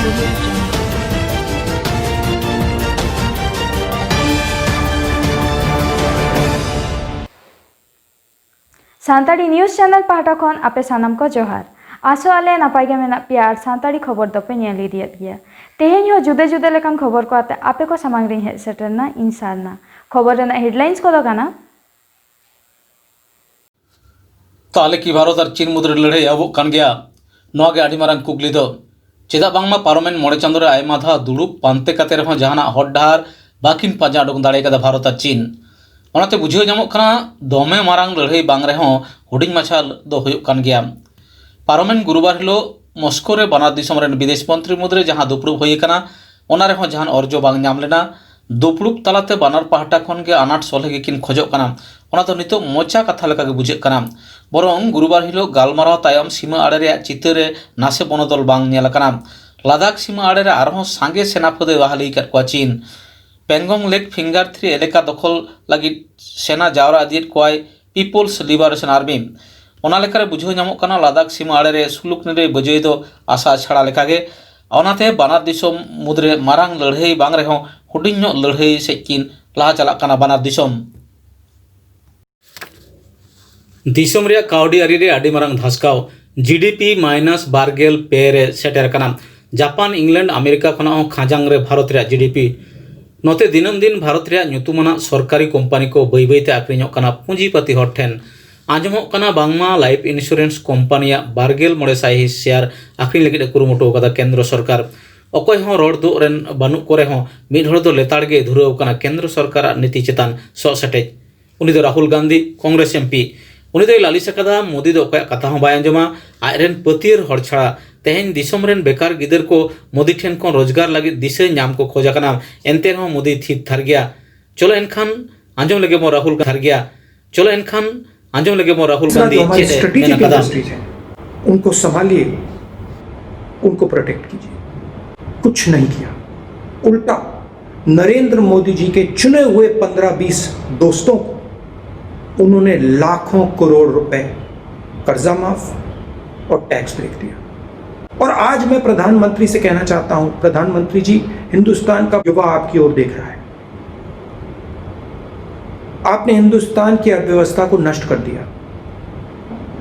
audio jungle. सानताड़ी news channel पाटा खन आपे सानाम को जोहार आसो आले नापाय गे मेना पिया आर सानताड़ी खबर दोपे नेल इदियत गया तेहेन हो जुदे जुदे लेकान खबर को आते आपे को सामांग रिंग हे सेटरना इंसारना खबर रेना हेडलाइंस को दो गाना ताले की भारत और चीन मुद्रे लड़ाई अब कान गया नोआ गे आडी मारांग कुकली दो चेदा बांगमा पार्लामेंट मोड़े चांदो रे आयमा धा दुड़ुब पांते काते रहो जहाना हट डाहार बाकिन पाजा अडोक दाड़े कदा भारत और चीन ओनाते बुझाव नामोग कना दमे मारांग लड़ाई बांग रहो हुडिंग माछा दो हुयुग कान गया पार्लामेंट गुरुवार हिलो मस्को रे बानार दिसम रेन विदेश मंत्री मुद्रे जहां दुपड़ुब हुई कना ओना रेहो जहान अर्जो बांग नाम लेना दुपड़ुब तलाते बानार पाहटा खन गे आनाट सलहे गे किन खोजोग कना ओना तो नितो मोचा कथा लेका गे बुझेग कना बरং गुरुवार हिलो गालमाराव तायम सीमा आड़े रे चित्रे नासे बनोदल बांग नेल कना लादाख सीमा आड़े रे आरहों सांगे सेनापति बहाली कर कोआ चीन पेंगोंग लेक फिंगार 3 एलेका दखल लगी सेना जावरा दियत कोय पीपल्स लिबरेशन आर्मी ओना लेकारे बुझाव नामोग कना लादाख सीमा आड़े रे सुलुक निरे बजय दो आशा छाड़ा लेकागे ओनाते बानार दिसम मुद्रे मारांग लड़ाई बांग रेहो हुडिंग ᱧᱚᱜ लड़ाई सेकिन लाहा चलाक कना बानार दिसम दिसम रे काउडी आरी रे आडी मारांग धासकाव जीडीपी माइनस बारगेल पे रे सेटर कना जापान इंग्लैंड अमेरिका खना खाजांग रे भारत रे जीडीपी नोते दिनम दिन भारत रे ᱧᱩᱛᱩᱢᱟᱱᱟᱜ सरकारी कंपनी को बई बईते आक्रिñᱚᱜ कना पुंजीपति हर ठेन आंजमोग कना बांगमा लाइफ इंश्योरेंस कंपनी बारगेल मोड़े साई शेयर आक्रिñ लगित कुरुमुटो कदा केंद्र सरकार अकय हों रोड दो रेन बानु करे हों मिड हर दो लेताड़ गे धुराव कना केंद्र सरकार नीति चेतान सो सटेज उनी दो राहुल गांधी कांग्रेस एमपी उनी दो लालिस कदा मोदी दो अकय कथा हों बाय आंजमा आयरेन पतियर हर छाड़ा तेहेन दिसम रेन बेकार गिदर को मोदी ठेन को रोजगार लगी दिशे नाम को खोजा कना एनते हों मोदी थी थर गया चलो एनखान आंजम लगे मो राहुल थर गया चलो एनखान आंजम लगे मो राहुल गांधी स्ट्रेटेजिक इंडस्ट्रीज हैं उनको संभालिए उनको प्रोटेक्ट कीजिए कुछ नहीं किया उल्टा नरेंद्र मोदी जी के चुने हुए 15-20 दोस्तों को उन्होंने लाखों करोड़ रुपए कर्जा माफ और टैक्स ब्रेक दिया और आज मैं प्रधानमंत्री से कहना चाहता हूं प्रधानमंत्री जी हिंदुस्तान का युवा आपकी ओर देख रहा है आपने हिंदुस्तान की अर्थव्यवस्था को नष्ट कर दिया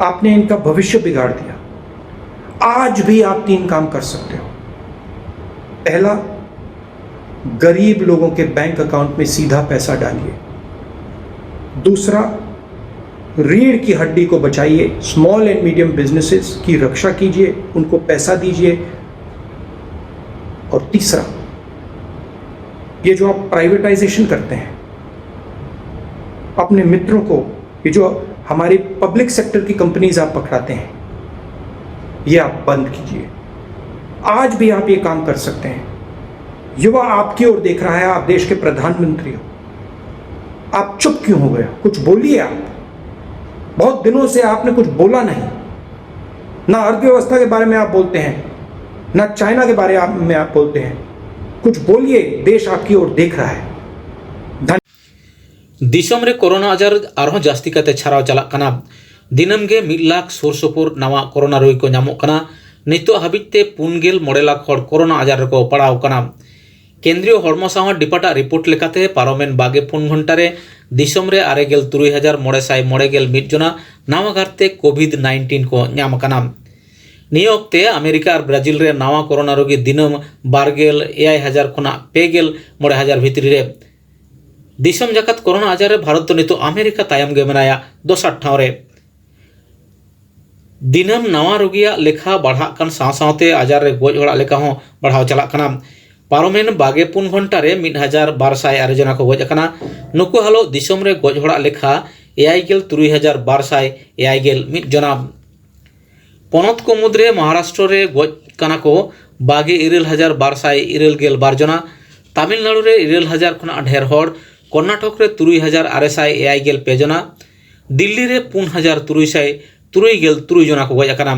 आपने इनका भविष्य बिगाड़ दिया आज भी आप 3 काम कर सकते हो पहला गरीब लोगों के बैंक अकाउंट में सीधा पैसा डालिए दूसरा रीढ़ की हड्डी को बचाइए स्मॉल एंड मीडियम बिजनेसेस की रक्षा कीजिए उनको पैसा दीजिए और तीसरा ये जो आप प्राइवेटाइजेशन करते हैं अपने मित्रों को ये जो हमारी पब्लिक सेक्टर की कंपनीज आप पकड़ाते हैं ये आप बंद कीजिए आज भी आप ये काम कर सकते हैं युवा आपकी ओर देख रहा है आप देश के प्रधानमंत्री हो आप चुप क्यों हो गए कुछ बोलिए आप बहुत दिनों से आपने कुछ बोला नहीं ना अर्थव्यवस्था के बारे में आप बोलते हैं ना चाइना के बारे में आप बोलते हैं कुछ बोलिए देश आपकी ओर देख रहा है दिसम रे कोरोना आजार आरहों जास्ती काते छाराव चलाक कना दिनम गे 1 लाख सुर सुपुर नवा कोरोना रोगी को नामोग कना नितो हाबिते 4.9 लाख हर कोरोना आजार को पड़ाव कना केंद्रीय हड़मो सावा डिपार्टमेंट रिपोर्ट लेकाते पारोमेन 24 घंटा रे दिसम रे 63,941 जना नवा घाटे कोविड-19 को नाम कना नियो ओक्ते अमेरिका और ब्राजिल रे नवा कोरोना रोगी दिनम 12,000 खना 59,000 भितरी रे दिसम जगत कोरोना आजार रे भारत तो नितो अमेरिका तायम गे मेनाया दोसर ठाव रे दिनम नवा रोगिया लेखा बढ़ा कन साथ आजार रे गोज होड़ा लेखा हो बढ़ाव चलाक कना पारोमेन 24 घंटा रे 1,208 जना को गोज कना नुकु हालो दिसम रे गोज होड़ा लेखा 83,208 जना पनत को मुद्रे महाराष्ट्र रे गोज कना को 22,212 जना तमिलनाडु रे 1,000 खना ढेर हड़ कर्नाटक रे 3,682 जना दिल्ली रे 4,373 जना को गोज कना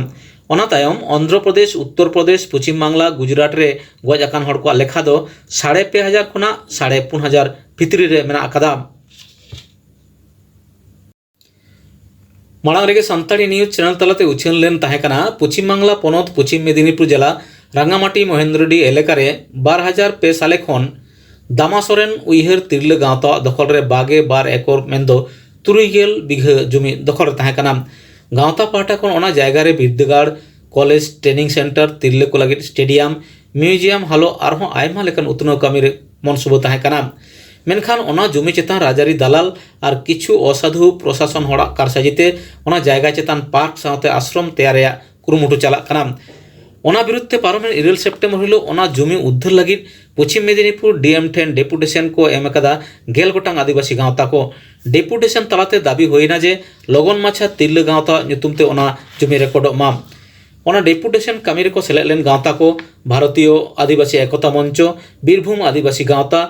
ओना तायम आंध्र प्रदेश उत्तर प्रदेश पश्चिम बांगला गुजरात रे गोज आकान हड़ को लेखा दो 5,500 खना 4,500 भितरी रे मेना आकादा मांग रे सानताड़ी न्यूज चैनल तलाते उछल लेन ताहे कना पश्चिम बांगला पनत पश्चिम मेदिनीपुर जिला रांगामाटी महेंद्रडी एलेकारे 2002 साले खन दामासोरेन उइहर तिरले गांवता दखल रे 22 एकर मेंदो 30 बिघा जमी दखल रे ताहे कना। गांवता पाहटा खन ओना जायगा रे बिरदगाड़ कॉलेज ट्रेनिंग सेंटर तिरले को लगे स्टेडियम म्यूजियम हालो आरहों आयमा लेकन उतनो कमी रे मनसुबो ताहे कना। मेनखान ओना जमी चेतान राजारी दालाल और किछु असाधु प्रशासन हड़ा कारसाजिते ओना जायगा चेतान पार्क साथे आश्रम तैयारिया कुरुमुटु चालाक कना। ओना बिरुद्धे पारमेन 2 सेप्टेम्बर हिलो ओना जमी उद्धार लगी पश्चिम मेदिनीपुर डीएम ठेन डेपुटेशन को एम कदा 11 गोटांग आदिवासी गांवता को डेपुटेशन तलाते दाबी होइना जे लगन माछा तिरले गांवता ᱧᱩᱛᱩᱢᱛᱮ ओना जमी रेकर्डो मा। ओना डेपुटेशन कमी रे को सेलेद लेन गांवता को भारतीय आदिवासी एकता मंच, बीरभूम आदिवासी गांवता,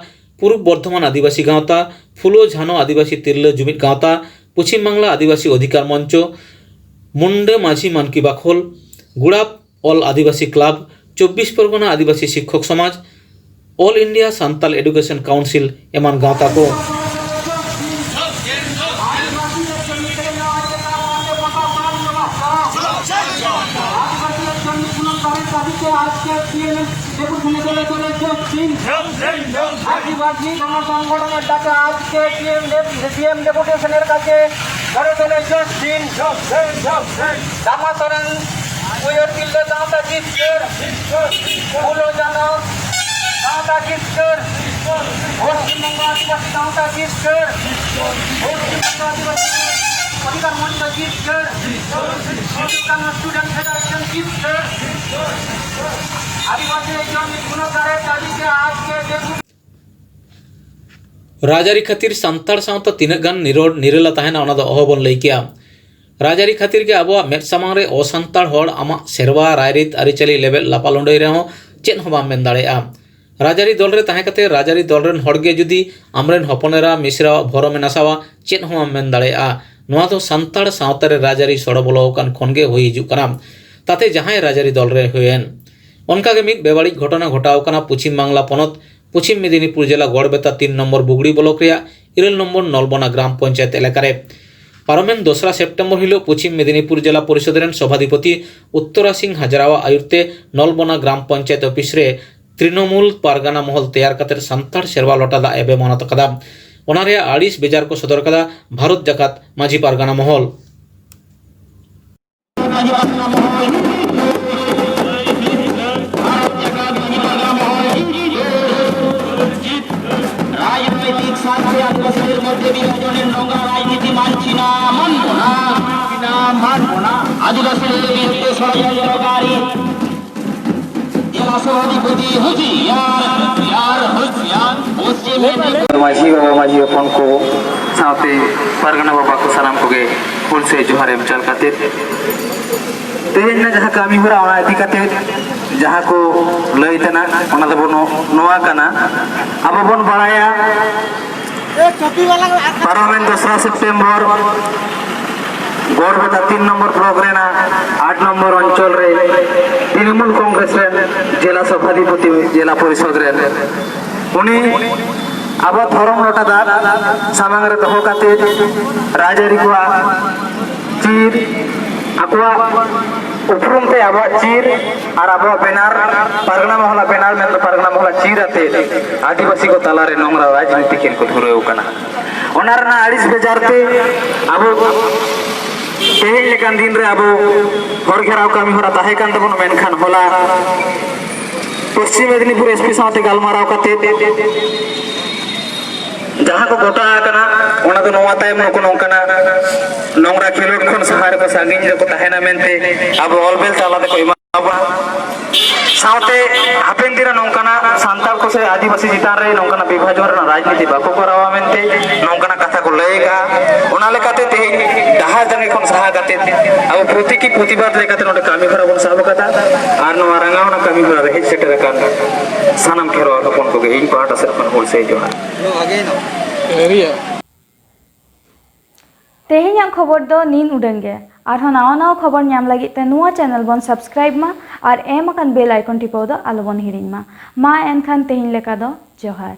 पूर्व बर्धमान आदिवासी गांवता, फुलो झानो आदिवासी तिरले जुमित गांवता, पश्चिम बांगला आदिवासी अधिकार मंच, मुंडे माझी मानकी बाखोल, गुड़ाप ऑल आदिवासी क्लब, 24 परगना आदिवासी शिक्षक समाज, all India Santal education council एमान गांवता को आदिवासी संगठনের ডাকে আজকে ডিএম ডেপুটেশনের কাছে গড়ে তুলেছে দিন দামাসরেন উইয়ার কিল্লে দাঁতা কিস্কর ফুলো জানো দাঁতা কিস্কর পশ্চিমবঙ্গ আদিবাসী দাঁতা কিস্কর পশ্চিমবঙ্গ আদিবাসী অধিকার মঞ্চ কিস্কর স্টুডেন্ট ফেডারেশন কিস্কর आदिवासी जमी पुनर्कारे दाबीते आज के राजारी खातिर सांताड़ सावता तीनक गान निरोड निरेला ताहेना ओना दो अहबन लैकिया। राजारी खातिर के आबो मेट सामांग रे असांताड़ हड़ आमा सेरवा रायरीत आरिचाली लेबेल लापालुंडई रेहो चेद हो बाम मेन दाड़ेया। राजारी दल रे ताहे कते राजारी दल रेन हड़ गे जुदी आमरेन हपनेरा मिश्रा भरो मेनासावा चेद हो बाम मेन दाड़ेया। नोआ दो सांताड़ सावता रे राजारी सड़ो बोलो कान खनगे होई हिजुग कना ताते जहां राजारी दल रे हुएन उनका के मिद बेबाड़ी घटना घटाव कना पश्चिम बांगला पनत पश्चिम मेदिनीपुर जिला गड़बेता 3 नम्बर बुगड़ी ब्लॉक रे 9 नम्बर नलबना ग्राम पंचायत एलाकारे पारमेन 2 सेप्टेम्बर हिलो पश्चिम मेदिनीपुर जिला परिषद रेन सभाधिपति उत्तरा सिंह हाजरावा आयुर्ते नलबना ग्राम पंचायत ऑफिस रे तृणमूल पारगाना महल तैयार कते सांताड़ सेरवा लटादा एबे मानत कदा ओना रे 28 बेजार को सदर कदा भारत जाकात माझी पारगाना महल। माझी बाबा माझी अपन को साथे परगना बाबा को सलाम को गे फुल से जोहार एम चल काते तेन ना जहां कामी होरा ओना इति काते जहां को लई तना ओना दबो नोआ कना अब बन बड़ाया parliament 2 September Garhbeta 3 number block रेना 8 नम्बर अंचल रे तृणमूल कांग्रेस रे जिला सभाधिपति जिला परिषद रे उनी अब धरम लटादार सामांग रे दहो काते राजारी को चीर अकवा उपरुम ते अब चीर और अब बेनार परगना महला बेनार में परगना महला चीर आते आदिवासी को तला रे नोंगरा राजनीति केन को धुरेउ कना ओनार ना 28 बेजारते अब तेहेन लेकान दिन रे अब हर घेराव कमी होरा ताहे कान तबन मेनखान होला पश्चिम मेदिनीपुर एसपी साथे गालमाराव काते जहां को गोटा कना ओना तो नोवा तायम नको नोंकना नोंगरा खिलोट खन सहार को सांगिन रे को ताहेना मेनते अब ऑलबेल ताला दे को इमाबा साथे हापेन दिरा नोंकना सांताल को से आदिवासी जितान रे नोंकना विभाजन राजनीति बाको करावा मेनते नोंकना कथा को लेगा ओना लेकाते ते दहा जने खन सहा गाते अब प्रति की प्रतिबाद लेकाते नोडे कामी भरा बन साब कथा आर नो रंगावना कामी भरा रे सेटर कान सानम खेरो अपन को इन पार्ट असर खन होल से जोहार तेहें खबर दो नीन उडेंगे और नवा नवा खबर नाम लगी ते नुआ चैनल बन सब्सक्राइब मा और एम अकन बेल आइकन टिपाव दो आलो बन हिरिन मा एनखान तेहें लेका दो जोहार।